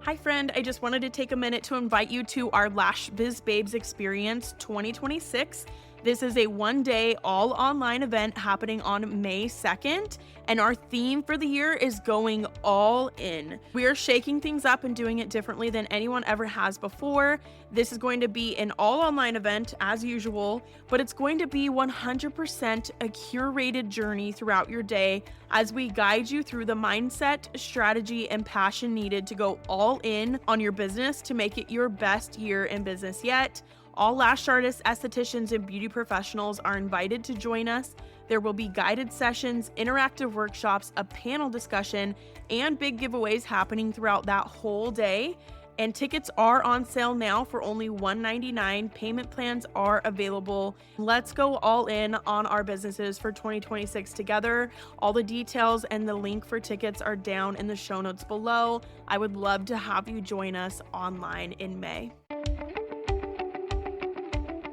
Hi friend, I just wanted to take a minute to invite you to our Lash Biz Babes Experience 2026. This is a one-day all online event happening on May 2nd, and our theme for the year is going all in. We are shaking things up and doing it differently than anyone ever has before. This is going to be an all online event as usual, but it's going to be 100% a curated journey throughout your day as we guide you through the mindset, strategy, and passion needed to go all in on your business to make it your best year in business yet. All lash artists, estheticians, and beauty professionals are invited to join us. There will be guided sessions, interactive workshops, a panel discussion, and big giveaways happening throughout that whole day. And tickets are on sale now for only $199. Payment plans are available. Let's go all in on our businesses for 2026 together. All the details and the link for tickets are down in the show notes below. I would love to have you join us online in May.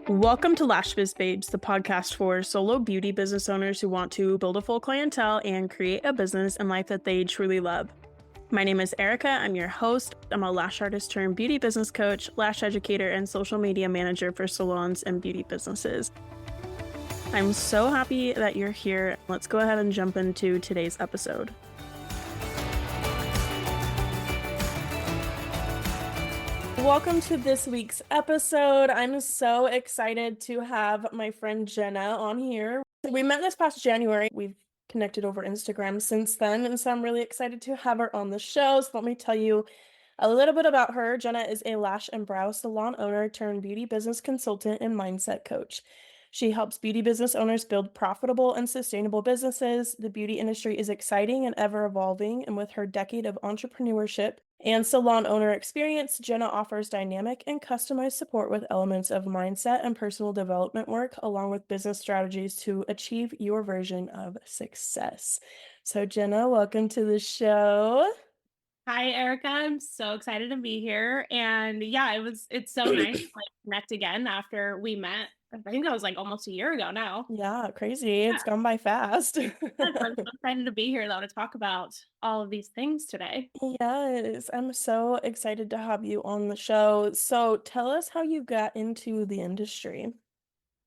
Welcome to Lash Biz Babes, the podcast for solo beauty business owners who want to build a full clientele and create a business and life that they truly love. My name is Erica. I'm your host. I'm a lash artist turned beauty business coach, lash educator, and social media manager for salons and beauty businesses. I'm so happy that you're here. Let's go ahead and jump into today's episode. Welcome to this week's episode. I'm so excited to have my friend Jenna on here. We met this past January. We've connected over Instagram since then, and so I'm really excited to have her on the show. So let me tell you a little bit about her. Jenna is a lash and brow salon owner turned beauty business consultant and mindset coach. She helps beauty business owners build profitable and sustainable businesses. The beauty industry is exciting and ever evolving, and with her decade of entrepreneurship and salon owner experience, Jenna offers dynamic and customized support with elements of mindset and personal development work, along with business strategies to achieve your version of success. So Jenna, welcome to the show. Hi, Erica. I'm so excited to be here. And yeah, it's so nice to connect again after we met. I think that was almost a year ago now. Yeah, crazy. Yeah. It's gone by fast. Yes, I'm so excited to be here though to talk about all of these things today. Yes, I'm so excited to have you on the show. So tell us how you got into the industry.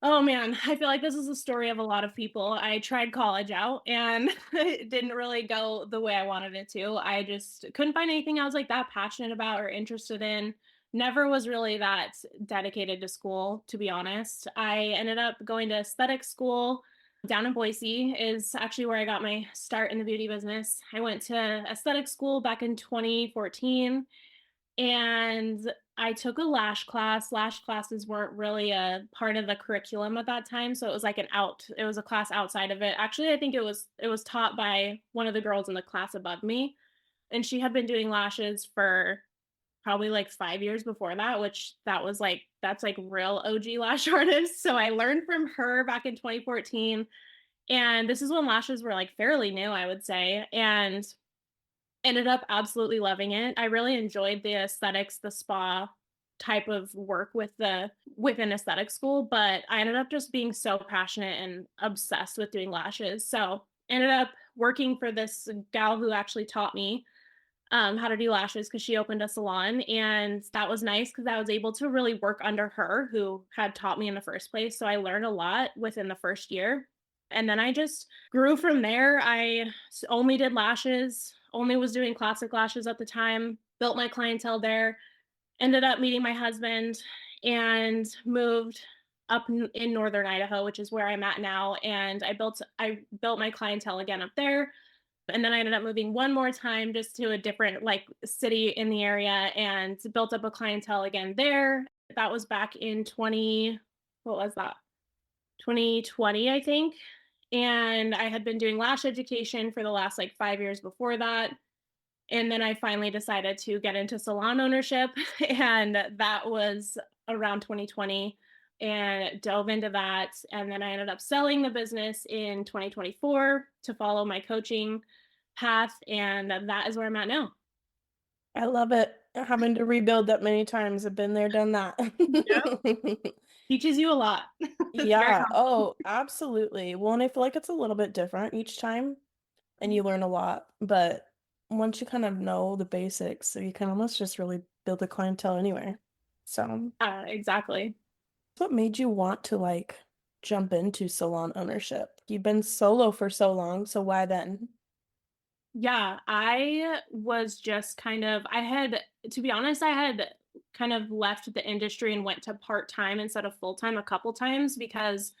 Oh man, I feel like this is a story of a lot of people. I tried college out and it didn't really go the way I wanted it to. I just couldn't find anything I was that passionate about or interested in. Never was really that dedicated to school, to be honest. I ended up going to aesthetic school down in Boise is actually where I got my start in the beauty business. I went to aesthetic school back in 2014 and I took a lash class. Lash classes weren't really a part of the curriculum at that time, so it was it was a class outside of it. Actually, I think it was taught by one of the girls in the class above me, and she had been doing lashes for probably 5 years before that, which that's real OG lash artists. So I learned from her back in 2014, and this is when lashes were fairly new, I would say, and ended up absolutely loving it. I really enjoyed the aesthetics, the spa type of work within aesthetic school, but I ended up just being so passionate and obsessed with doing lashes. So ended up working for this gal who actually taught me how to do lashes because she opened a salon, and that was nice because I was able to really work under her who had taught me in the first place. So I learned a lot within the first year. And then I just grew from there. Only did lashes, only was doing classic lashes at the time, built my clientele there, ended up meeting my husband and moved up in northern Idaho, which is where I'm at now. And I built my clientele again up there. And then I ended up moving one more time just to a different city in the area and built up a clientele again there. That was back in what was that? 2020, I think. And I had been doing lash education for the last 5 years before that. And then I finally decided to get into salon ownership. And that was around 2020 and dove into that. And then I ended up selling the business in 2024 to follow my coaching path. And that is where I'm at now. I love it. Having to rebuild that many times. I've been there, done that. Teaches you a lot. It's very Yeah. helpful. Oh, absolutely. Well, and I feel like it's a little bit different each time and you learn a lot, but once you kind of know the basics, you can almost just really build a clientele anywhere. So, Exactly. what made you want to like jump into salon ownership? You've been solo for so long, so why then? Yeah, I was just kind of I had to be honest, I had kind of left the industry and went to part-time instead of full-time a couple times because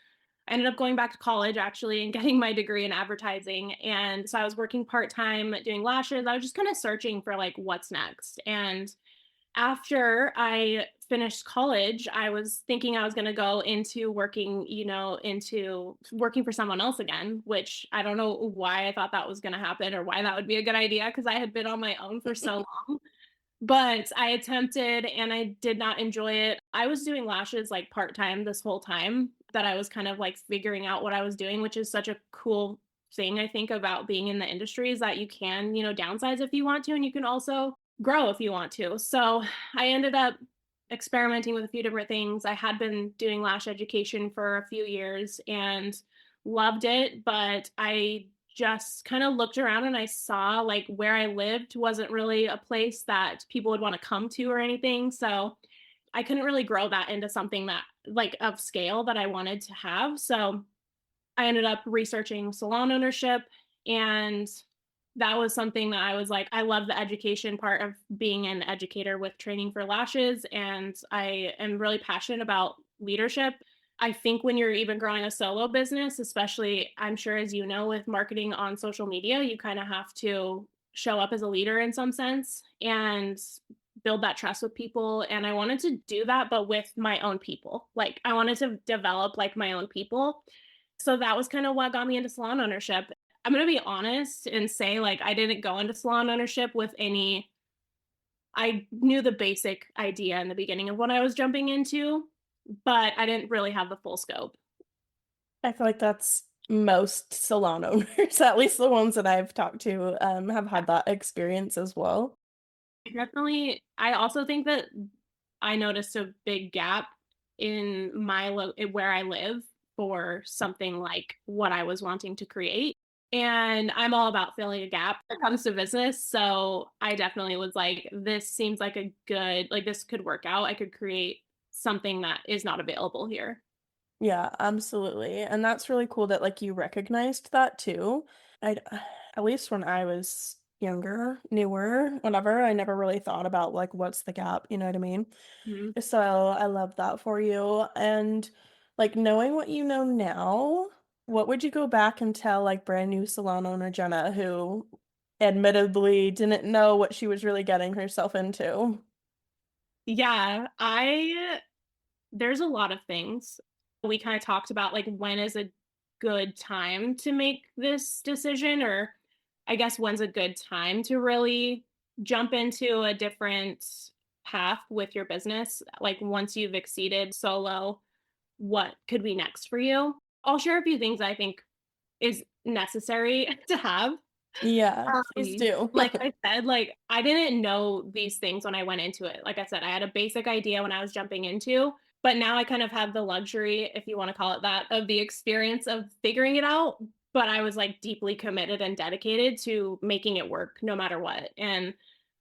I ended up going back to college actually and getting my degree in advertising. And so I was working part-time doing lashes. I was just kind of searching for like what's next. And after I finished college, I was thinking I was going to go into working, into working for someone else again, which I don't know why I thought that was going to happen or why that would be a good idea because I had been on my own for so long. But I attempted and I did not enjoy it. I was doing lashes like part-time this whole time that I was kind of like figuring out what I was doing, which is such a cool thing I think about being in the industry is that you can, downsize if you want to and you can also grow if you want to. So, I ended up experimenting with a few different things. I had been doing lash education for a few years and loved it, but I just kind of looked around and I saw like where I lived wasn't really a place that people would want to come to or anything. So I couldn't really grow that into something that like of scale that I wanted to have. So I ended up researching salon ownership and that was something that I was like, I love the education part of being an educator with training for lashes. And I am really passionate about leadership. I think when you're even growing a solo business, especially I'm sure as you know, with marketing on social media, you kind of have to show up as a leader in some sense and build that trust with people. And I wanted to do that, but with my own people. Like I wanted to develop like my own people. So that was kind of what got me into salon ownership. I'm gonna be honest and say, like, I didn't go into salon ownership with any I knew the basic idea in the beginning of what I was jumping into, but I didn't really have the full scope. I feel like that's most salon owners, at least the ones that I've talked to, have had that experience as well. Definitely, I also think that I noticed a big gap in where I live for something like what I was wanting to create. And I'm all about filling a gap when it comes to business. So I definitely was like, this seems like a good, like this could work out. I could create something that is not available here. Yeah, absolutely. And that's really cool that like you recognized that too. I at least when I was younger, newer, whatever, I never really thought about like what's the gap, you know what I mean? Mhm. So I love that for you. And like knowing what you know now, what would you go back and tell like brand new salon owner Jenna who admittedly didn't know what she was really getting herself into? Yeah, there's a lot of things. We kind of talked about like when is a good time to make this decision, or I guess when's a good time to really jump into a different path with your business. Like once you've exceeded solo, what could be next for you? I'll share a few things I think is necessary to have. Yeah, please Um, do. like I said, like, I didn't know these things when I went into it. Like I said, I had a basic idea when I was jumping into, but now I kind of have the luxury, if you wanna call it that, of the experience of figuring it out, but I was, like, deeply committed and dedicated to making it work no matter what, and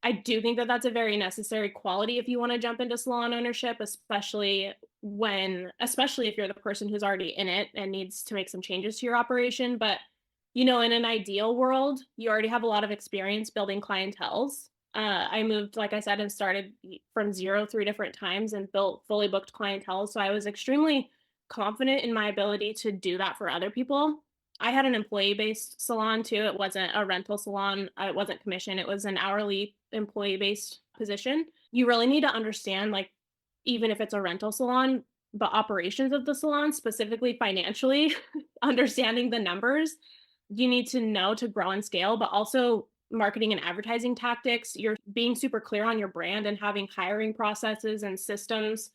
I do think that that's a very necessary quality if you wanna jump into salon ownership, especially if you're the person who's already in it and needs to make some changes to your operation, but in an ideal world, you already have a lot of experience building clienteles. I moved, like I said, and started from zero 3 different times and built fully booked clientele. So I was extremely confident in my ability to do that for other people. I had an employee based salon too. It wasn't a rental salon, it wasn't commission, it was an hourly employee based position. You really need to understand, like, even if it's a rental salon, the operations of the salon, specifically financially, understanding the numbers you need to know to grow and scale, but also marketing and advertising tactics. You're being super clear on your brand and having hiring processes and systems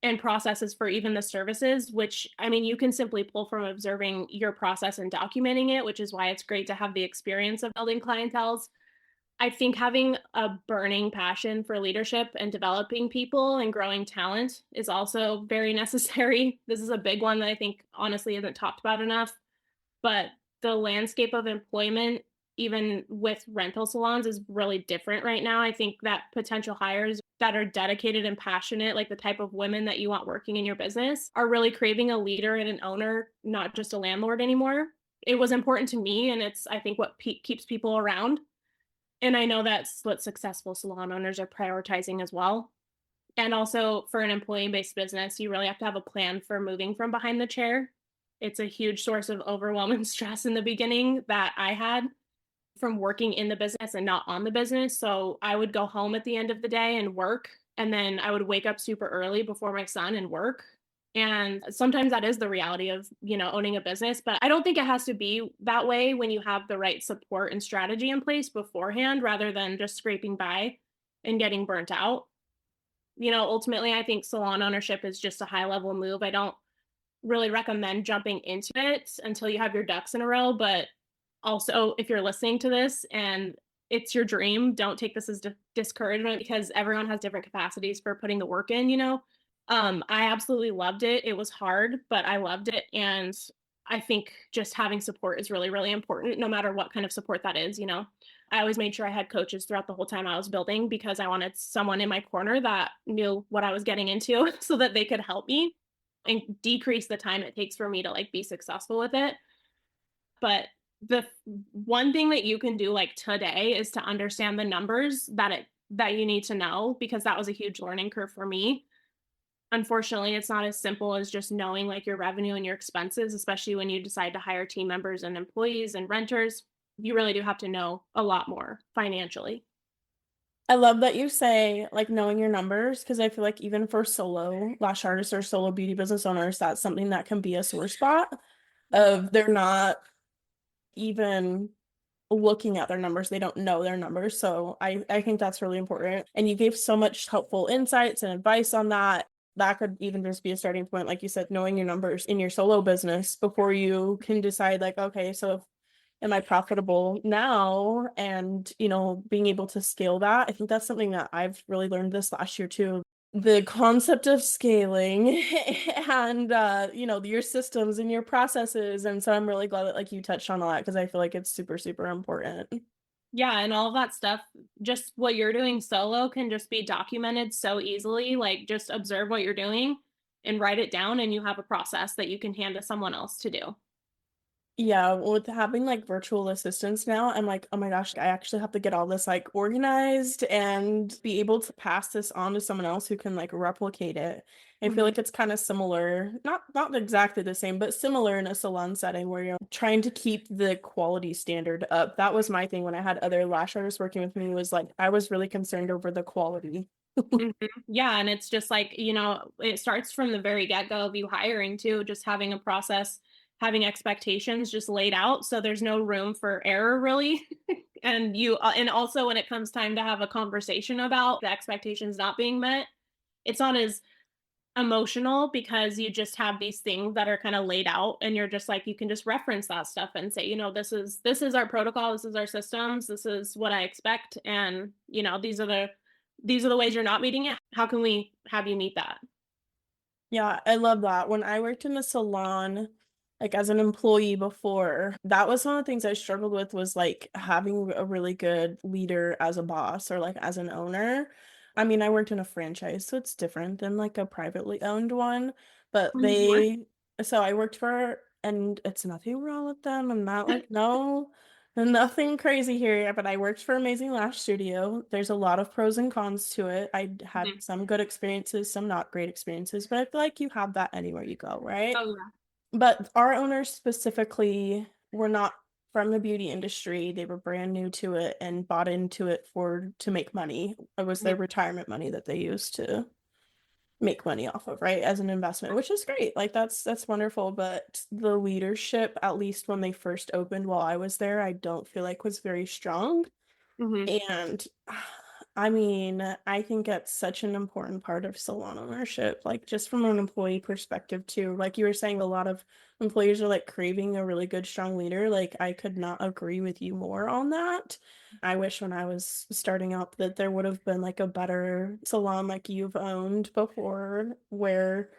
and processes for even the services, which I mean, you can simply pull from observing your process and documenting it, which is why it's great to have the experience of building clienteles. I think having a burning passion for leadership and developing people and growing talent is also very necessary. This is a big one that I think honestly isn't talked about enough, but the landscape of employment even with rental salons is really different right now. I think that potential hires that are dedicated and passionate, like the type of women that you want working in your business, are really craving a leader and an owner, not just a landlord anymore. It was important to me, and it's, I think, what keeps people around. And I know that's what successful salon owners are prioritizing as well. And also for an employee-based business, you really have to have a plan for moving from behind the chair. It's a huge source of overwhelm and stress in the beginning that I had from working in the business and not on the business. So I would go home at the end of the day and work, and then I would wake up super early before my son and work. And sometimes that is the reality of, owning a business, but I don't think it has to be that way when you have the right support and strategy in place beforehand rather than just scraping by and getting burnt out. Ultimately, I think salon ownership is just a high level move. I don't really recommend jumping into it until you have your ducks in a row. But also, if you're listening to this and it's your dream, don't take this as discouragement because everyone has different capacities for putting the work in. I absolutely loved it. It was hard, but I loved it. And I think just having support is really, really important, no matter what kind of support that is. I always made sure I had coaches throughout the whole time I was building because I wanted someone in my corner that knew what I was getting into so that they could help me and decrease the time it takes for me to like be successful with it. But one thing that you can do like today is to understand the numbers that you need to know, because that was a huge learning curve for me. Unfortunately, it's not as simple as just knowing like your revenue and your expenses, especially when you decide to hire team members and employees and renters. You really do have to know a lot more financially. I love that you say like knowing your numbers, because I feel like even for solo lash artists or solo beauty business owners, that's something that can be a sore spot of they're not even looking at their numbers. They don't know their numbers. So I think that's really important. And you gave so much helpful insights and advice on that. That could even just be a starting point, like you said, knowing your numbers in your solo business before you can decide like, okay, so if am I profitable now? And, being able to scale that. I think that's something that I've really learned this last year too. The concept of scaling and, your systems and your processes. And so I'm really glad that like you touched on all that because I feel like it's super, super important. Yeah, and all of that stuff, just what you're doing solo can just be documented so easily. Like, just observe what you're doing and write it down, and you have a process that you can hand to someone else to do. Yeah, with having like virtual assistants now, I'm like, oh my gosh, I actually have to get all this like organized and be able to pass this on to someone else who can like replicate it. I feel Mhm. like it's kind of similar, not exactly the same, but similar in a salon setting where you're trying to keep the quality standard up. That was my thing when I had other lash artists working with me, was like I was really concerned over the quality. Mhm. Yeah, and it's just like, it starts from the very get-go of you hiring too, just having a process, having expectations just laid out so there's no room for error really. And also when it comes time to have a conversation about the expectations not being met, it's not as emotional because you just have these things that are kind of laid out, and you're just like, you can just reference that stuff and say, this is our protocol, this is our systems, this is what I expect, and these are the ways you're not meeting it. How can we have you meet that? Yeah, I love that. When I worked in the salon, like as an employee before, that was one of the things I struggled with, was like having a really good leader as a boss or like as an owner. I mean, I worked in a franchise, so it's different than like a privately owned one, but Mhm. so I worked for, and it's nothing wrong with them. I'm not like, no, nothing crazy here, but I worked for Amazing Lash Studio. There's a lot of pros and cons to it. I had Mhm. some good experiences, some not great experiences, but I feel like you have that anywhere you go, right? Oh yeah. But our owners specifically were not from the beauty industry. They were brand new to it and bought into it to make money. It was their Mhm. retirement money that they used to make money off of, right? As an investment, which is great. Like that's wonderful. But the leadership, at least when they first opened while I was there, I don't feel like was very strong. Mhm. And I mean, I think that's such an important part of salon ownership, like just from an employee perspective too. Like you were saying, a lot of employers are like craving a really good, strong leader. Like I could not agree with you more on that. I wish when I was starting out that there would have been like a better salon like you've owned before, where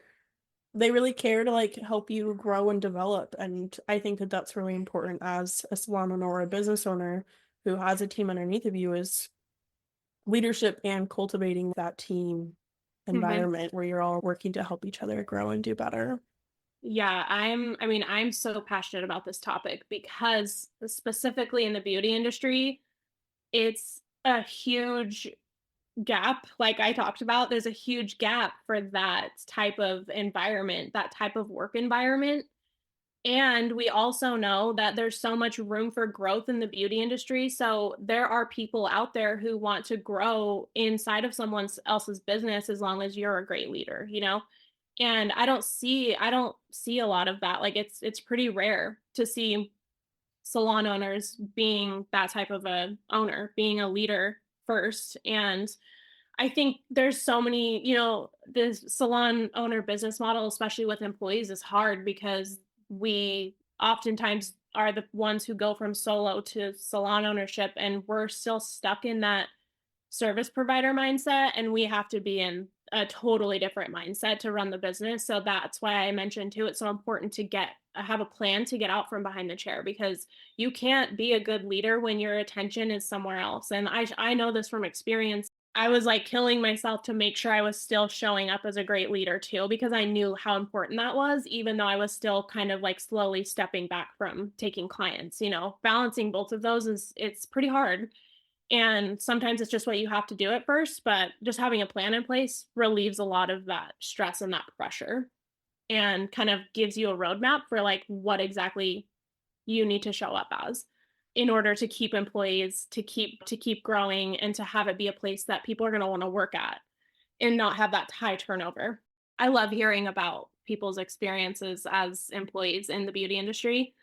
they really care to like help you grow and develop. And I think that that's really important as a salon owner or a business owner who has a team underneath of you is leadership and cultivating that team Mhm. environment where you're all working to help each other grow and do better. Yeah, I'm so passionate about this topic because specifically in the beauty industry, it's a huge gap. Like I talked about, there's a huge gap for that type of environment, that type of work environment. And we also know that there's so much room for growth in the beauty industry. So there are people out there who want to grow inside of someone else's business as long as you're a great leader, you know? And I don't see a lot of that. Like it's pretty rare to see salon owners being that type of a owner, being a leader first. And I think there's so many, this salon owner business model, especially with employees, is hard because we oftentimes are the ones who go from solo to salon ownership, and we're still stuck in that service provider mindset, and we have to be in a totally different mindset to run the business. So that's why I mentioned too, it's so important to have a plan to get out from behind the chair, because you can't be a good leader when your attention is somewhere else. And I know this from experience. I was like killing myself to make sure I was still showing up as a great leader too, because I knew how important that was, even though I was still kind of like slowly stepping back from taking clients. Balancing both of those it's pretty hard. And sometimes it's just what you have to do at first, but just having a plan in place relieves a lot of that stress and that pressure, and kind of gives you a roadmap for like what exactly you need to show up as in order to keep employees, to keep growing, and to have it be a place that people are going to want to work at and not have that high turnover. I love hearing about people's experiences as employees in the beauty industry.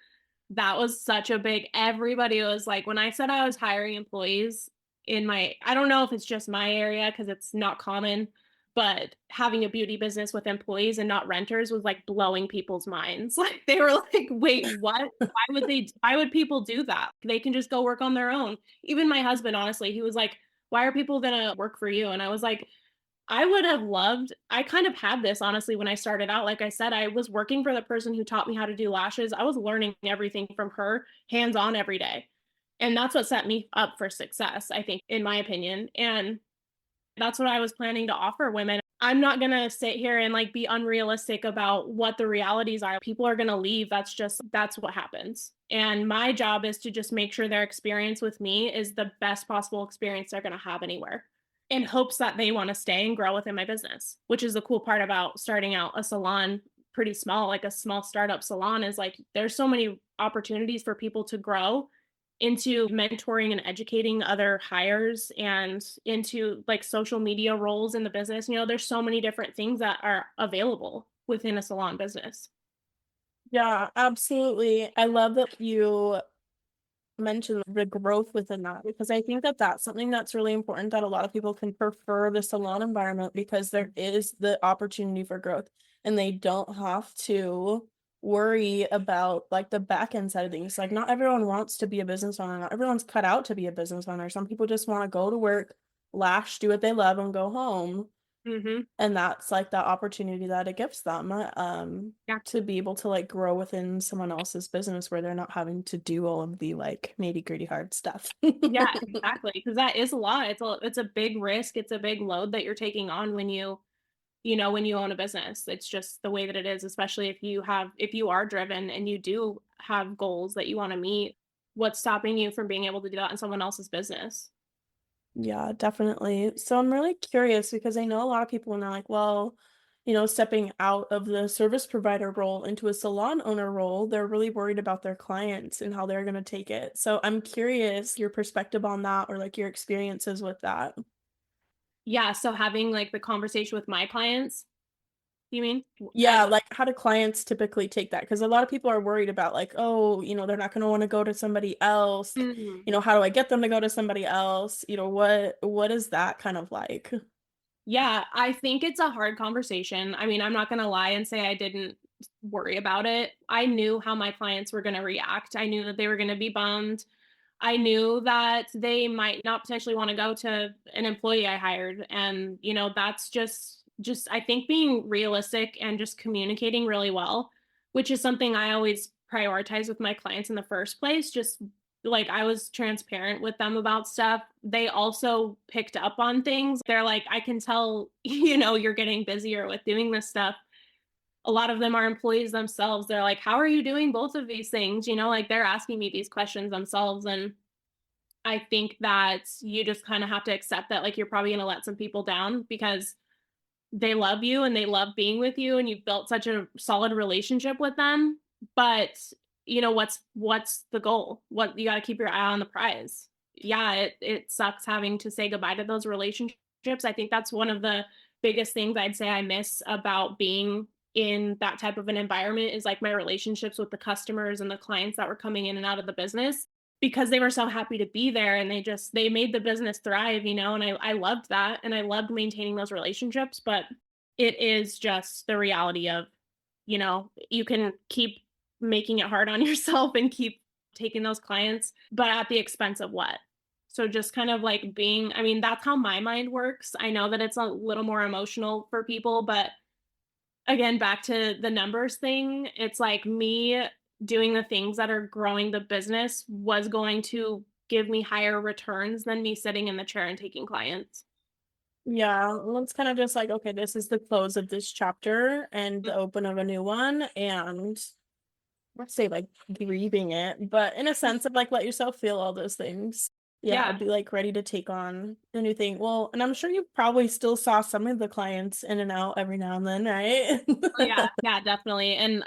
That was such a big everybody was like, when I said I was hiring employees I don't know if it's just my area because it's not common, but having a beauty business with employees and not renters was like blowing people's minds. Like they were like, "Wait, what? Why would people do that? They can just go work on their own." Even my husband, honestly, he was like, "Why are people gonna work for you?" And I was like, I kind of had this honestly when I started out. Like I said, I was working for the person who taught me how to do lashes. I was learning everything from her hands on every day. And that's what set me up for success, I think, in my opinion. And that's what I was planning to offer women. I'm not going to sit here and like be unrealistic about what the realities are. People are going to leave. That's what happens. And my job is to just make sure their experience with me is the best possible experience they're going to have anywhere, in hopes that they want to stay and grow within my business, which is the cool part about starting out a salon pretty small, like a small startup salon, is like there's so many opportunities for people to grow into mentoring and educating other hires and into like social media roles in the business. There's so many different things that are available within a salon business. Yeah, absolutely. I love that you mentioned the growth within that because I think that that's something that's really important that a lot of people can prefer the salon environment because there is the opportunity for growth and they don't have to worry about like the back end side of things. Like not everyone wants to be a business owner. Not everyone's cut out to be a business owner. Some people just want to go to work, lash, do what they love and go home. Hmm. And that's like the opportunity that it gives them Yeah. to be able to like grow within someone else's business where they're not having to do all of the like nitty-gritty hard stuff. Yeah, exactly. Because that is a lot. It's a big risk. It's a big load that you're taking on when you own a business. It's just the way that it is, especially if you are driven and you do have goals that you want to meet. What's stopping you from being able to do that in someone else's business? Yeah, definitely. So I'm really curious because I know a lot of people when they're like, well, stepping out of the service provider role into a salon owner role, they're really worried about their clients and how they're going to take it. So I'm curious your perspective on that or like your experiences with that. Yeah, so having like the conversation with my clients, you mean? Yeah, like how do clients typically take that? Because a lot of people are worried about like, oh, they're not going to want to go to somebody else. Mhm. How do I get them to go to somebody else? What is that kind of like? Yeah, I think it's a hard conversation. I mean, I'm not gonna lie and say I didn't worry about it. I knew how my clients were gonna react. I knew that they were gonna be bummed. I knew that they might not potentially want to go to an employee I hired. And, that's just just, I think, being realistic and just communicating really well, which is something I always prioritize with my clients in the first place. Just like I was transparent with them about stuff. They also picked up on things. They're like, I can tell, you're getting busier with doing this stuff. A lot of them are employees themselves. They're like, how are you doing both of these things? Like they're asking me these questions themselves. And I think that you just kind of have to accept that, like, you're probably going to let some people down because they love you and they love being with you and you've built such a solid relationship with them. But what's the goal? What, you got to keep your eye on the prize. Yeah, it sucks having to say goodbye to those relationships. I think that's one of the biggest things I'd say I miss about being in that type of an environment is like my relationships with the customers and the clients that were coming in and out of the business, because they were so happy to be there and they made the business thrive, and I loved that and I loved maintaining those relationships. But it is just the reality of, you can keep making it hard on yourself and keep taking those clients, but at the expense of what? So just kind of like being, I mean, that's how my mind works. I know that it's a little more emotional for people, but again, back to the numbers thing, it's like me doing the things that are growing the business was going to give me higher returns than me sitting in the chair and taking clients. Yeah, well, it's kind of just like, okay, this is the close of this chapter and the open of a new one, and let's say like grieving it, but in a sense of like let yourself feel all those things. Yeah, Yeah. be like ready to take on a new thing. Well, and I'm sure you probably still saw some of the clients in and out every now and then, right? Oh, yeah. Yeah, definitely. And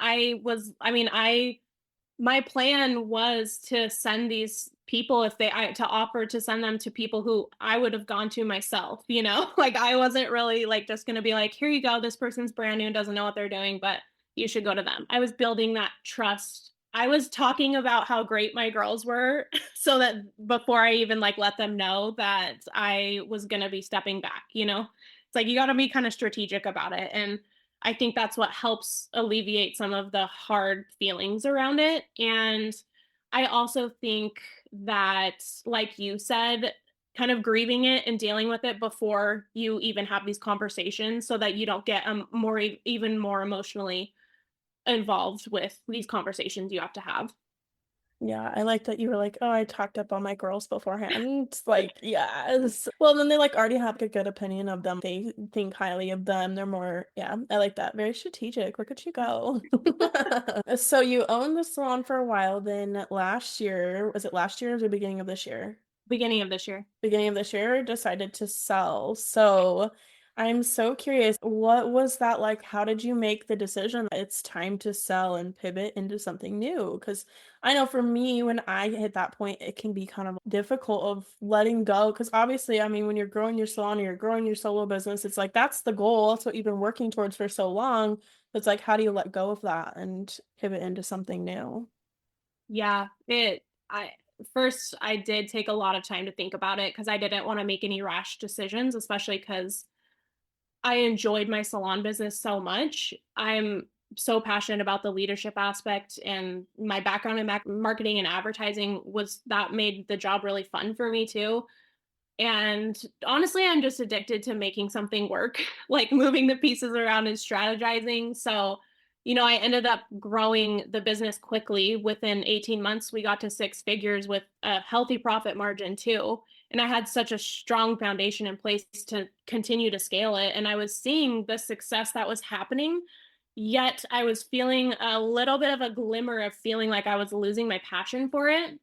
my plan was to send these people, if to offer to send them to people who I would have gone to myself, like I wasn't really like just going to be like, here you go, this person's brand new and doesn't know what they're doing, but you should go to them. I was building that trust. I was talking about how great my girls were so that before I even like let them know that I was going to be stepping back, it's like you got to be kind of strategic about it. And I think that's what helps alleviate some of the hard feelings around it. And I also think that, like you said, kind of grieving it and dealing with it before you even have these conversations so that you don't get even more emotionally involved with these conversations you have to have. Yeah, I like that you were like, "Oh, I talked up on my girls beforehand." It's like, yes. Well, then they like already have a good opinion of them. They think highly of them. They're more, yeah, I like that. Very strategic. Look at you go. So you owned the salon for a while, then last year, was it last year or the beginning of this year? Beginning of this year. Beginning of this year, decided to sell. So I'm so curious, what was that like? How did you make the decision that it's time to sell and pivot into something new? Because I know for me, when I hit that point, it can be kind of difficult of letting go. Because obviously, I mean, when you're growing your salon or you're growing your solo business, it's like that's the goal. That's what you've been working towards for so long. It's like, how do you let go of that and pivot into something new? Yeah, I first I did take a lot of time to think about it because I didn't want to make any rash decisions, especially because I enjoyed my salon business so much. I'm so passionate about the leadership aspect, and my background in marketing and advertising was that made the job really fun for me too. And honestly, I'm just addicted to making something work, like moving the pieces around and strategizing. So, I ended up growing the business quickly. Within 18 months, we got to six figures with a healthy profit margin too. And I had such a strong foundation in place to continue to scale it. And I was seeing the success that was happening. Yet I was feeling a little bit of a glimmer of feeling like I was losing my passion for it.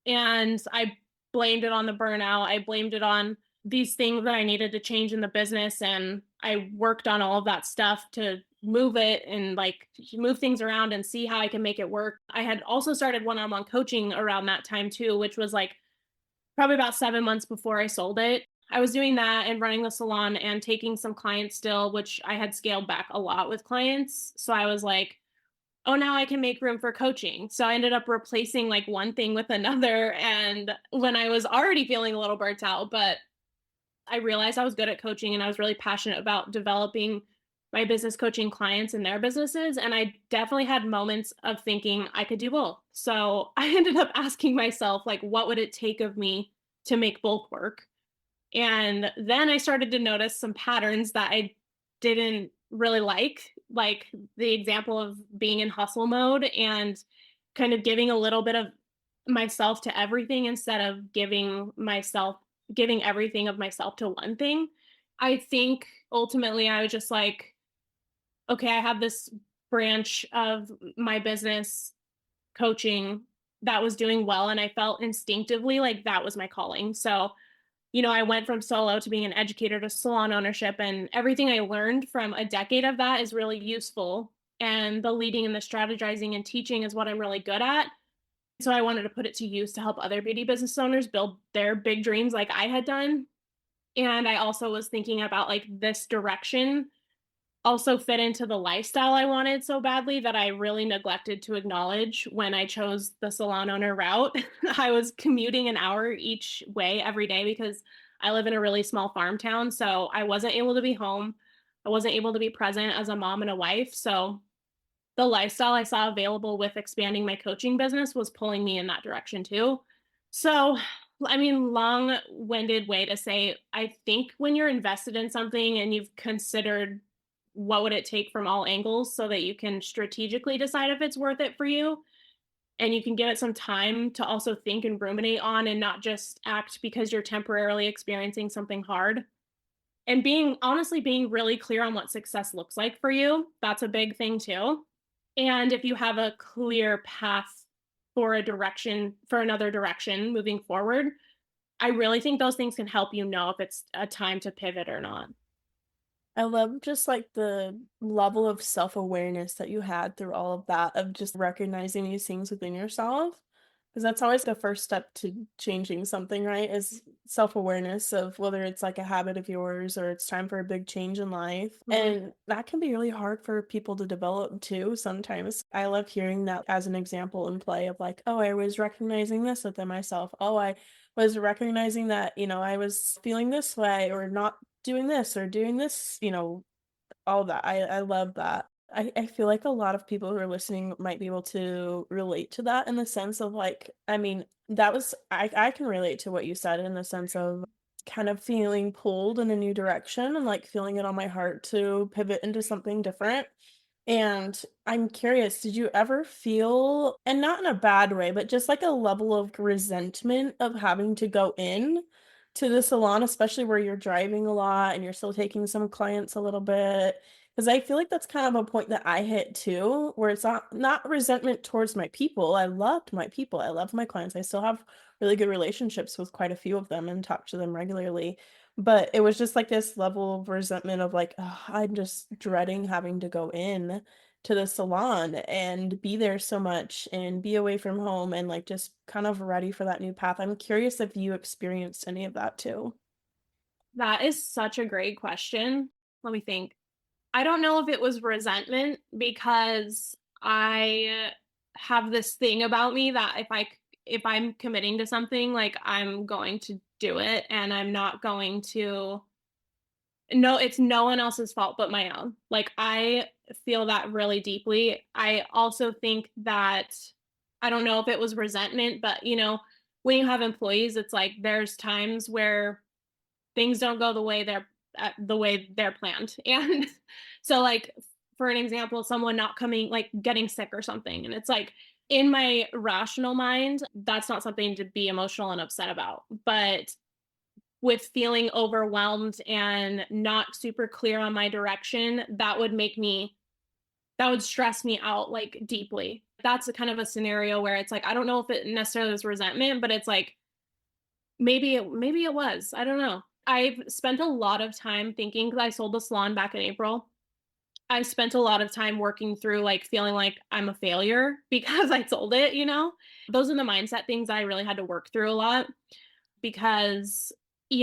And I blamed it on the burnout. I blamed it on these things that I needed to change in the business. And I worked on all of that stuff to move it and like move things around and see how I can make it work. I had also started one on one coaching around that time too, which was like probably about 7 months before I sold it. I was doing that and running the salon and taking some clients still, which I had scaled back a lot with clients. So I was like, oh, now I can make room for coaching. So I ended up replacing like one thing with another. And when I was already feeling a little burnt out, but I realized I was good at coaching and I was really passionate about developing my business coaching clients and their businesses. And I definitely had moments of thinking I could do both. So I ended up asking myself, like, what would it take of me to make both work? And then I started to notice some patterns that I didn't really like the example of being in hustle mode and kind of giving a little bit of myself to everything instead of giving everything of myself to one thing. I think ultimately I was just like, okay, I have this branch of my business coaching that was doing well, and I felt instinctively like that was my calling. So, I went from solo to being an educator to salon ownership, and everything I learned from a decade of that is really useful. And the leading and the strategizing and teaching is what I'm really good at. So I wanted to put it to use to help other beauty business owners build their big dreams like I had done. And I also was thinking about like this direction also fit into the lifestyle I wanted so badly that I really neglected to acknowledge when I chose the salon owner route. I was commuting an hour each way every day because I live in a really small farm town. So I wasn't able to be home. I wasn't able to be present as a mom and a wife. So the lifestyle I saw available with expanding my coaching business was pulling me in that direction too. So, I mean, long winded way to say, I think when you're invested in something and you've considered what would it take from all angles so that you can strategically decide if it's worth it for you and you can give it some time to also think and ruminate on and not just act because you're temporarily experiencing something hard. And being really clear on what success looks like for you, that's a big thing too. And if you have a clear path for another direction moving forward, I really think those things can help you know if it's a time to pivot or not. I love just like the level of self-awareness that you had through all of that, of just recognizing these things within yourself. Because that's always the first step to changing something, right? Is self-awareness of whether it's like a habit of yours or it's time for a big change in life. Mhm. And that can be really hard for people to develop too sometimes. I love hearing that as an example in play of like, oh, I was recognizing this within myself. Oh, I was recognizing that, I was feeling this way or not doing this or doing this, all that. I love that. I feel like a lot of people who are listening might be able to relate to that in the sense of like, I mean, I can relate to what you said in the sense of kind of feeling pulled in a new direction and like feeling it on my heart to pivot into something different. And I'm curious, did you ever feel, and not in a bad way, but just like a level of resentment of having to go in to the salon, especially where you're driving a lot and you're still taking some clients a little bit? Because I feel like that's kind of a point that I hit too, where it's not resentment towards my people. I loved my people. I love my clients. I still have really good relationships with quite a few of them and talk to them regularly. But it was just like this level of resentment of like, "Ugh, I'm just dreading having to go in to the salon and be there so much and be away from home and like just kind of ready for that new path." I'm curious if you experienced any of that too. That is such a great question. Let me think. I don't know if it was resentment because I have this thing about me that if I'm committing to something, like I'm going to do it and I'm not going to no, it's no one else's fault but my own. Like I feel that really deeply. I also think that I don't know if it was resentment, but when you have employees, it's like there's times where things don't go the way they're planned. And so like for an example, someone not coming like getting sick or something and it's like in my rational mind, that's not something to be emotional and upset about. But with feeling overwhelmed and not super clear on my direction, that would stress me out like deeply. That's a kind of a scenario where it's like I don't know if it necessarily was resentment, but it's like maybe it was. I don't know. I've spent a lot of time thinking because I sold the salon back in April. I spent a lot of time working through like feeling like I'm a failure because I sold it. Those are the mindset things I really had to work through a lot because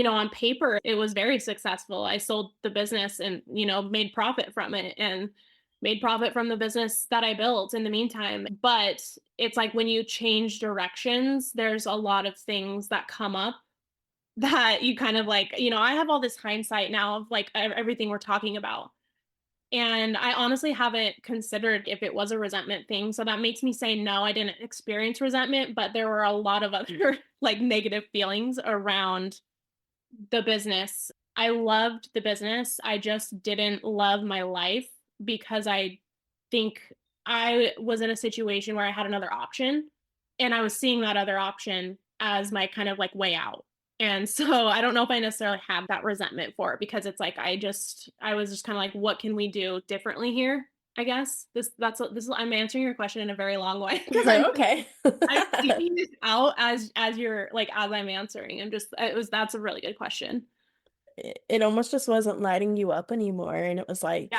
on paper it was very successful. I sold the business and made profit from it and made profit from the business that I built in the meantime. But it's like when you change directions, there's a lot of things that come up that you kind of like, I have all this hindsight now of like everything we're talking about. And I honestly haven't considered if it was a resentment thing. So that makes me say no, I didn't experience resentment, but there were a lot of other like negative feelings around the business. I loved the business. I just didn't love my life because I think I was in a situation where I had another option and I was seeing that other option as my kind of like way out. And so I don't know if I necessarily have that resentment for it because it's like I was just kind of like, what can we do differently here? I guess I'm answering your question in a very long way because Okay. I'm feeling this out as you're like as I'm answering. I'm just it was that's a really good question. It almost just wasn't lighting you up anymore, and it was Yeah. like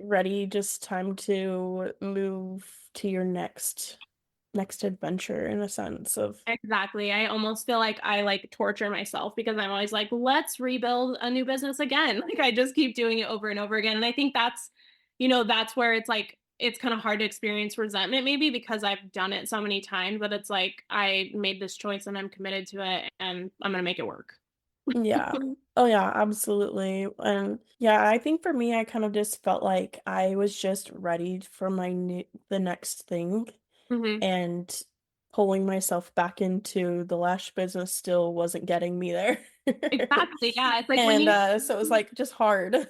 ready, just time to move to your next adventure in a sense of Exactly. I almost feel like I like torture myself because I'm always like, let's rebuild a new business again. Like I just keep doing it over and over again. And I think that's where it's like it's kind of hard to experience resentment maybe because I've done it so many times, but it's like I made this choice and I'm committed to it and I'm gonna make it work. yeah. Oh yeah, absolutely. And yeah, I think for me I kind of just felt like I was just ready for the next thing, Hmm. and pulling myself back into the lash business still wasn't getting me there. Exactly. Yeah. It's like when And you so it was like just hard.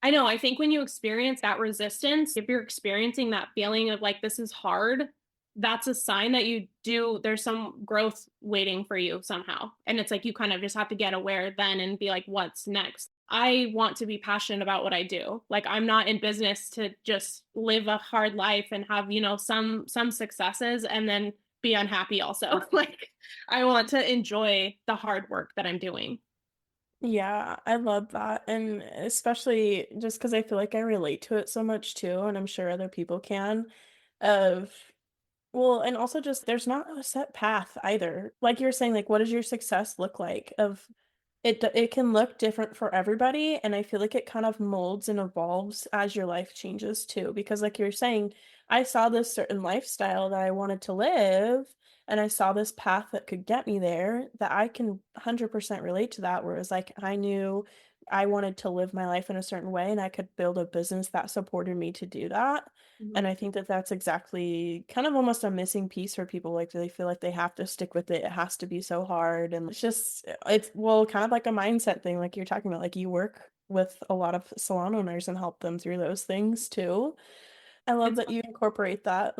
I know, I think when you experience that resistance, if you're experiencing that feeling of like this is hard, that's a sign that there's some growth waiting for you somehow. And it's like you kind of just have to get aware then and be like, what's next? I want to be passionate about what I do. Like I'm not in business to just live a hard life and have, some successes and then be unhappy also. Like I want to enjoy the hard work that I'm doing. Yeah, I love that. And especially just because I feel like I relate to it so much too, and I'm sure other people can. Of Well, and also just there's not a set path either. Like you were saying, like what does your success look like? It can look different for everybody, and I feel like it kind of molds and evolves as your life changes too. Because like you're saying, I saw this certain lifestyle that I wanted to live, and I saw this path that could get me there that I can 100% relate to that. Whereas like I knew I wanted to live my life in a certain way, and I could build a business that supported me to do that. And Mhm. I think that that's exactly kind of almost a missing piece for people. Like they feel like they have to stick with it. It has to be so hard. And it's well, kind of like a mindset thing, like you're talking about. Like you work with a lot of salon owners and help them through those things too. I love It's that you incorporate that.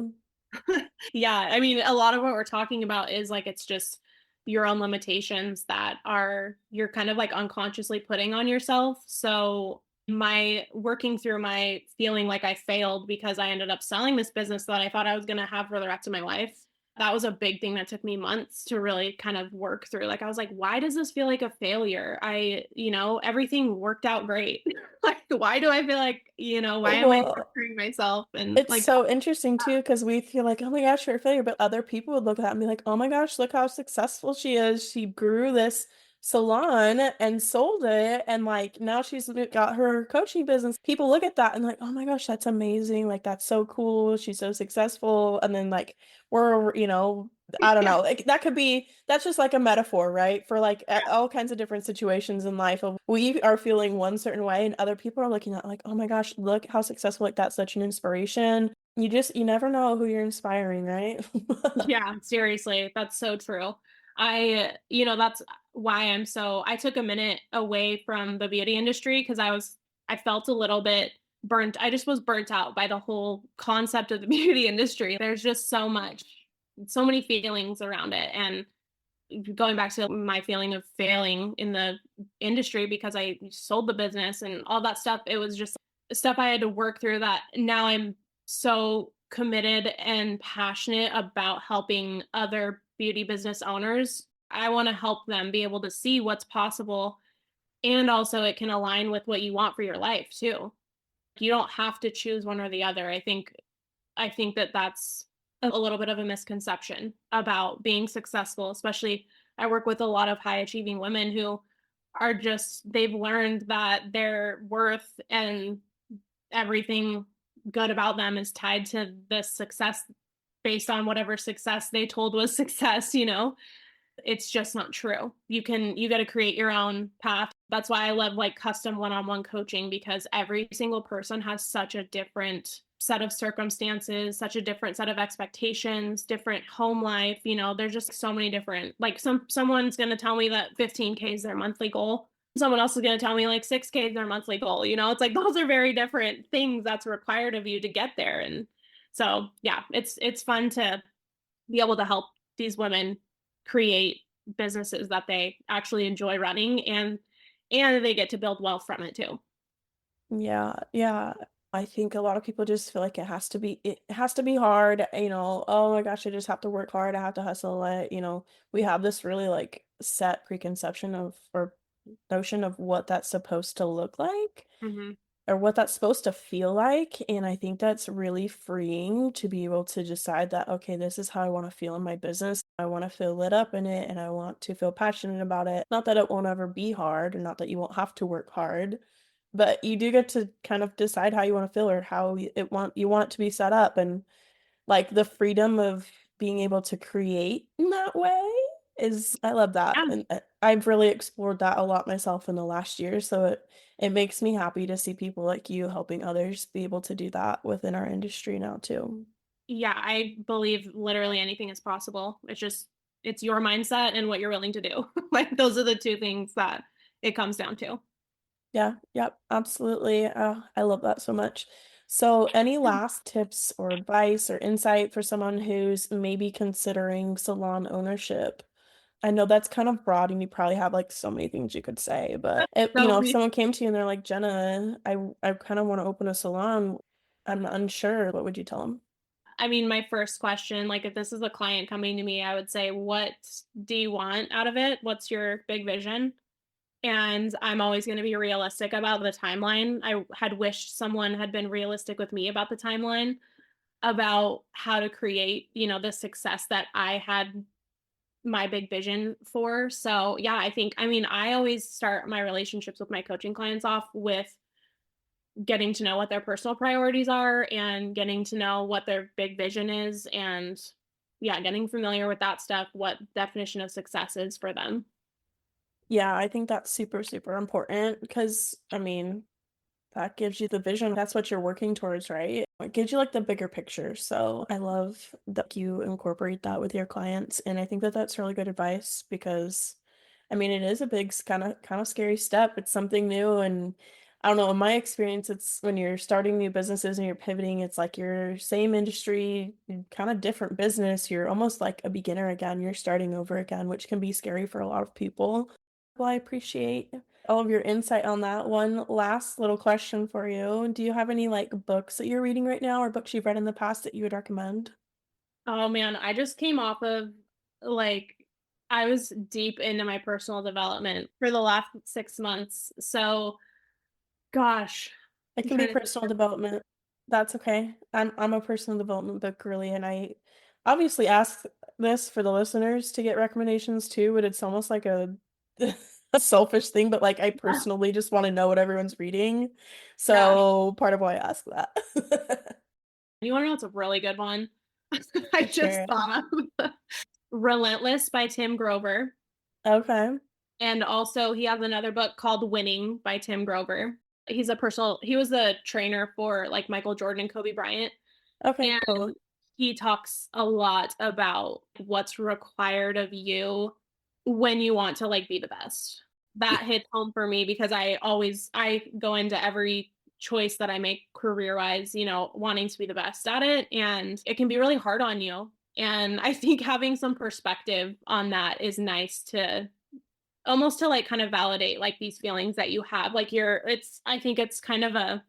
Yeah, I mean, a lot of what we're talking about is like it's just your own limitations that are you're kind of like unconsciously putting on yourself. So, my working through my feeling like I failed because I ended up selling this business that I thought I was going to have for the rest of my life. That was a big thing that took me months to really kind of work through. Like I was like, why does this feel like a failure? Everything worked out great. Like why do I feel like, why am I Well, torturing myself and it's like so interesting too, because we feel like, oh my gosh, you're a failure, but other people would look at that and be like, oh my gosh, look how successful she is. She grew this salon and sold it, and like now got her coaching business. People look at that and like, oh my gosh, that's amazing. Like that's so cool. She's so successful. And then like I don't know. Like that's just like a metaphor, right? For like all kinds of different situations in life of we are feeling one certain way and other people are looking at like, oh my gosh, look how successful, like that's such an inspiration. You never know who you're inspiring, right? Yeah, seriously, that's so true. That's why I took a minute away from the beauty industry because I felt a little bit burnt. I just was burnt out by the whole concept of the beauty industry. There's just so many feelings around it. And going back to my feeling of failing in the industry because I sold the business and all that stuff, it was just stuff I had to work through that now I'm so committed and passionate about helping other beauty business owners. I want to help them be able to see what's possible and also it can align with what you want for your life too. You don't have to choose one or the other. I think that that's a little bit of a misconception about being successful, especially I work with a lot of high achieving women who they've learned that their worth and everything good about them is tied to this success based on whatever success they told was success. It's just not true. You got to create your own path. That's why I love like custom one-on-one coaching because every single person has such a different set of circumstances, such a different set of expectations, different home life. There's just so many different like someone's going to tell me that 15K is their monthly goal someone else is going to tell me like 6K is their monthly goal. It's like those are very different things that's required of you to get there. And so, yeah, it's fun to be able to help these women create businesses that they actually enjoy running, and they get to build wealth from it too. Yeah, yeah. I think a lot of people just feel like it has to be hard, oh my gosh, I just have to work hard, I have to hustle it, we have this really like set preconception of or notion of what that's supposed to look like Hmm. or what that's supposed to feel like. And I think that's really freeing to be able to decide that, okay, this is how I want to feel in my business. I want to feel lit up in it and I want to feel passionate about it. Not that it won't ever be hard and not that you won't have to work hard, but you do get to kind of decide how you want to feel or how you want it to be set up. And like the freedom of being able to create in that way is I love that, Yeah. and, I've really explored that a lot myself in the last year, so it makes me happy to see people like you helping others be able to do that within our industry now too. Yeah, I believe literally anything is possible. It's your mindset and what you're willing to do. Like those are the two things that it comes down to. Yeah, yep, absolutely, I love that so much. So, any last tips or advice or insight for someone who's maybe considering salon ownership? I know that's kind of broad and you probably have like so many things you could say, but So if someone came to you and they're like, Jenna, I kind of want to open a salon, I'm unsure, what would you tell them? I mean, my first question, like if this is a client coming to me, I would say, what do you want out of it? What's your big vision? And I'm always going to be realistic about the timeline. I had wished someone had been realistic with me about the timeline, about how to create, the success that I had my big vision for. So, yeah, I mean, I always start my relationships with my coaching clients off with getting to know what their personal priorities are and getting to know what their big vision is, and yeah, getting familiar with that stuff, what definition of success is for them. Yeah, I think that's super, super important because I mean, that gives you the vision. That's what you're working towards, right? It gives you like the bigger picture. So I love that you incorporate that with your clients. And I think that that's really good advice because I mean, it is a big kind of scary step. It's something new. And I don't know, in my experience, it's when you're starting new businesses and you're pivoting, it's like your same industry, kind of different business. You're almost like a beginner again. You're starting over again, which can be scary for a lot of people. Well, I appreciate all of your insight on that. One last little question for you. Do you have any like books that you're reading right now or books you've read in the past that you would recommend? Oh man, I just came off of like I was deep into my personal development for the last 6 months. So gosh, It I'm can be trying to think. personal development. That's okay. I'm a personal development book girly, and I obviously ask this for the listeners to get recommendations too, but it's almost like a a selfish thing, but like I personally just want to know what everyone's reading. Yeah. So part of why I ask that. You want to know what's a really good one? I Let's just hear it. thought of Relentless by Tim Grover. Okay. And also he has another book called Winning by Tim Grover. He was a trainer for like Michael Jordan and Kobe Bryant. Okay, And cool. he talks a lot about what's required of you when you want to like be the best. Y- That hits home for me because I go into every choice that I make career wise, wanting to be the best at it. And it can be really hard on you. And I think having some perspective on that is nice to almost to like kind of validate like these feelings that you have. Like I think it's kind of a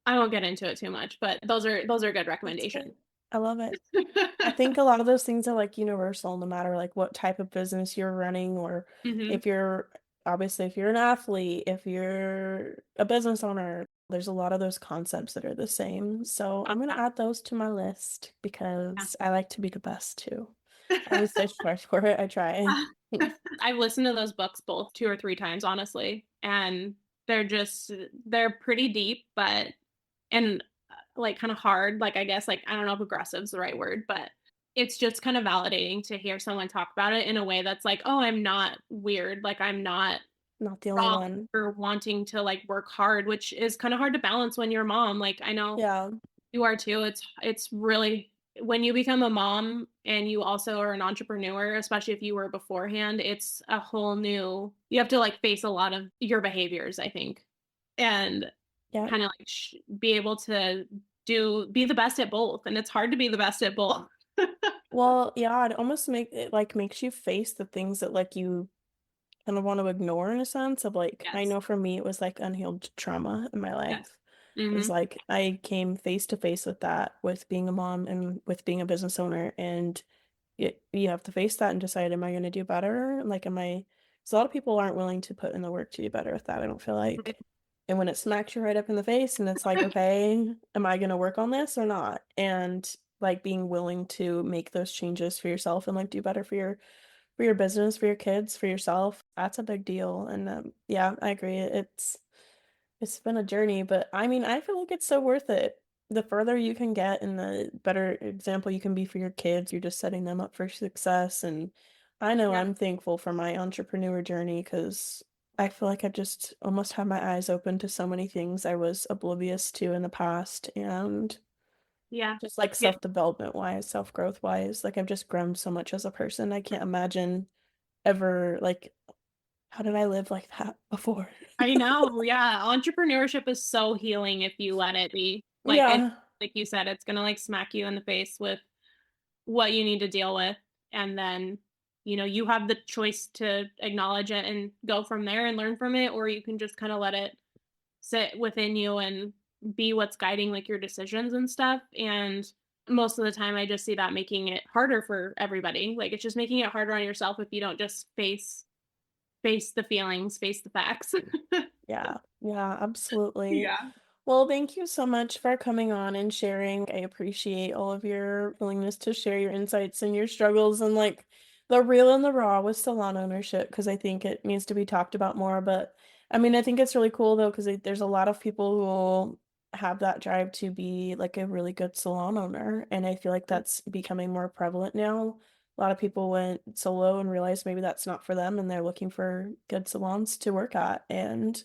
I won't get into it too much, but those are good That's recommendations. great. I love it. I think a lot of those things are like universal no matter like what type of business you're running or Mhm. if you're obviously if you're an athlete, if you're a business owner, there's a lot of those concepts that are the same. So I'm gonna Yeah. add those to my list Yeah. because I like to be the best too. I always search for it. I try. I've listened to those books both 2 or 3 times, honestly, and they're pretty deep, but and, like, kinda hard, like, I guess, like, I don't know if aggressive's the right word, but it's just kind of validating to hear someone talk about it in a way that's like, "Oh, I'm not weird, like, I'm not Not the only wrong one. for wanting to, like, work hard," which is kinda hard to balance when you're a mom, like, I know Yeah. you are too, it's really when you become a mom and you also are an entrepreneur, especially if you were beforehand, it's a whole new, you have to like face a lot of your behaviors, I think, and Yeah. kind of like be able to be the best at both. And it's hard to be the best at both. Well, yeah, it almost makes you face the things that like you kind of want to ignore in a sense of like I Yes. know for me it was like unhealed trauma in my Yes. life. It was Hmm. like I came face to face with that with being a mom and with being a business owner and you have to face that and decide, am I going to do better? Like, am I, so a lot of people aren't willing to put in the work to do better with that, I don't feel like. And when it smacks you right up in the face and it's like, okay, am I going to work on this or not? And like being willing to make those changes for yourself and like do better for your business, for your kids, for yourself, that's a big deal. And yeah, I agree. It's been a journey, but I mean, I feel like it's so worth it. The further you can get and the better example you can be for your kids, you're just setting them up for success. And I know Yeah. I'm thankful for my entrepreneur journey because I feel like I've just almost had my eyes open to so many things I was oblivious to in the past. And Yeah. just like Yeah. self-development wise, self-growth wise, like I've just grown so much as a person. I can't imagine ever like, how did I live like that before? I know. Yeah. Entrepreneurship is so healing if you let it be. Like it, Yeah. like you said, it's gonna like smack you in the face with what you need to deal with. And then, you have the choice to acknowledge it and go from there and learn from it, or you can just kind of let it sit within you and be what's guiding like your decisions and stuff. And most of the time I just see that making it harder for everybody. Like it's just making it harder on yourself if you don't just face the feelings, face the facts. Yeah, yeah, absolutely. Yeah. Well, thank you so much for coming on and sharing. I appreciate all of your willingness to share your insights and your struggles and like the real and the raw with salon ownership because I think it needs to be talked about more. But I mean, I think it's really cool though because there's a lot of people who will have that drive to be like a really good salon owner, and I feel like that's becoming more prevalent now. A lot of people went solo and realized maybe that's not for them, and they're looking for good salons to work at. And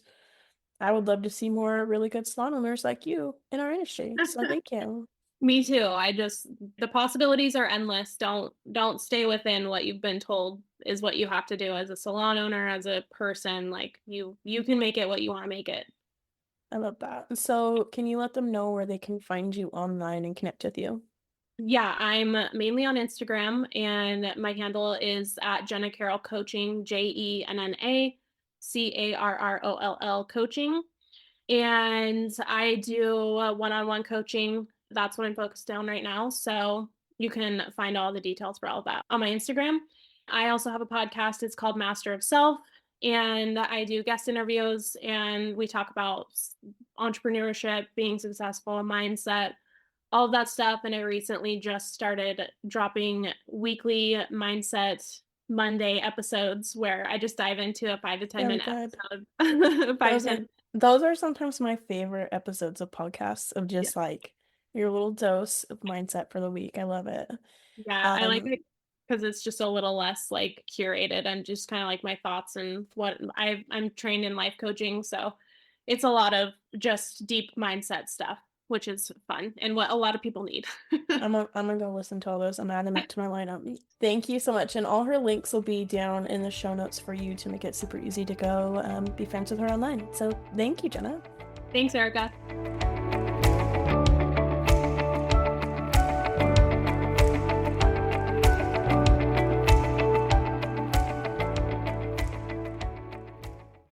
I would love to see more really good salon owners like you in our industry. So thank you. Me too. The possibilities are endless. Don't stay within what you've been told is what you have to do as a salon owner, as a person. Like you can make it what you want to make it. I love that. So can you let them know where they can find you online and connect with you? Yeah, I'm mainly on Instagram and my handle is at Jenna Carroll Coaching, JennaCarroll Coaching. And I do one-on-one coaching. That's what I'm focused on right now. So you can find all the details for all of that on my Instagram. I also have a podcast. It's called Master of Self. And I do guest interviews and we talk about entrepreneurship, being successful, mindset, all of that stuff. And I recently just started dropping weekly mindset Monday episodes where I just dive into a 5 to 10 Very minute good. episode. Five Those to are 10. those are sometimes my favorite episodes of podcasts of Yeah. just like your little dose of mindset for the week. I love it. Yeah, I like Um, it because it's just a little less like curated and just kind of like my thoughts and what I'm trained in life coaching, so it's a lot of just deep mindset stuff, which is fun and what a lot of people need. I'm gonna go listen to all those. I'm adding that to my lineup. Thank you so much. And all her links will be down in the show notes for you to make it super easy to go be friends with her online. So thank you, Jenna. Thanks, Erica.